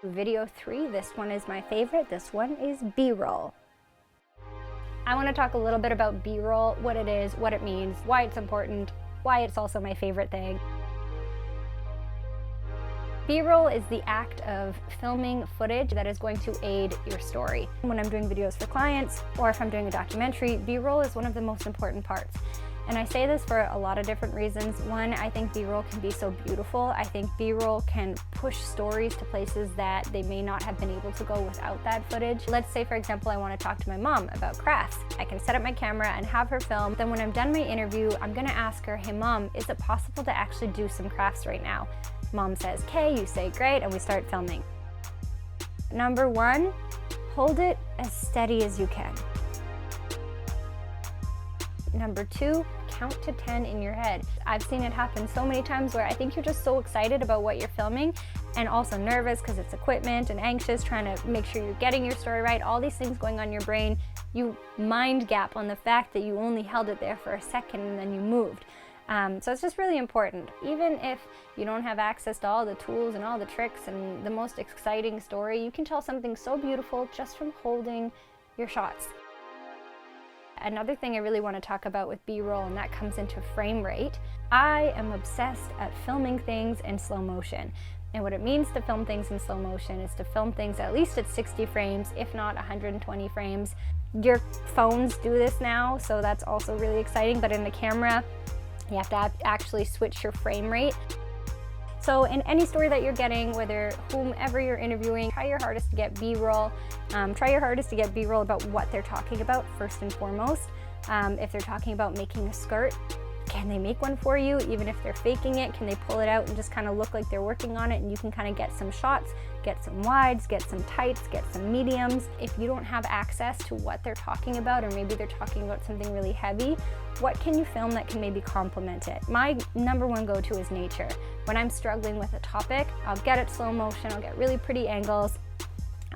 Video 3, this one is my favorite. This one is B-roll. I want to talk a little bit about B-roll, what it is, what it means, why it's important, why it's also my favorite thing. B-roll is the act of filming footage that is going to aid your story. When I'm doing videos for clients, or if I'm doing a documentary, B-roll is one of the most important parts. And I say this for a lot of different reasons. One, I think B-roll can be so beautiful. I think B-roll can push stories to places that they may not have been able to go without that footage. Let's say, for example, I want to talk to my mom about crafts. I can set up my camera and have her film. Then when I'm done my interview, I'm gonna ask her, hey mom, is it possible to actually do some crafts right now? Mom says, okay, you say great, and we start filming. Number one, hold it as steady as you can. Number two, count to 10 in your head. I've seen it happen so many times where I think you're just so excited about what you're filming and also nervous because it's equipment and anxious, trying to make sure you're getting your story right, all these things going on in your brain. You mind gap on the fact that you only held it there for a second and then you moved. So it's just really important. Even if you don't have access to all the tools and all the tricks and the most exciting story, you can tell something so beautiful just from holding your shots. Another thing I really want to talk about with B-roll, and that comes into frame rate. I am obsessed at filming things in slow motion. And what it means to film things in slow motion is to film things at least at 60 frames, if not 120 frames. Your phones do this now, so that's also really exciting, but in the camera, you have to actually switch your frame rate. So in any story that you're getting, whether whomever you're interviewing, try your hardest to get B-roll. Try your hardest to get B-roll about what they're talking about first and foremost. If they're talking about making a skirt, can they make one for you? Even if they're faking it, can they pull it out and just kind of look like they're working on it, and you can kind of get some shots, get some wides, get some tights, get some mediums. If you don't have access to what they're talking about, or maybe they're talking about something really heavy, what can you film that can maybe complement it? My number one go-to is nature. When I'm struggling with a topic, I'll get it slow motion, I'll get really pretty angles.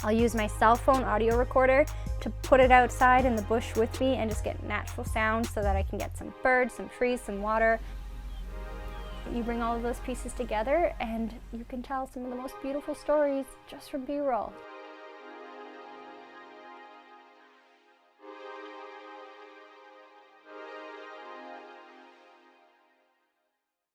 I'll use my cell phone audio recorder to put it outside in the bush with me and just get natural sound so that I can get some birds, some trees, some water. You bring all of those pieces together and you can tell some of the most beautiful stories just from B-roll.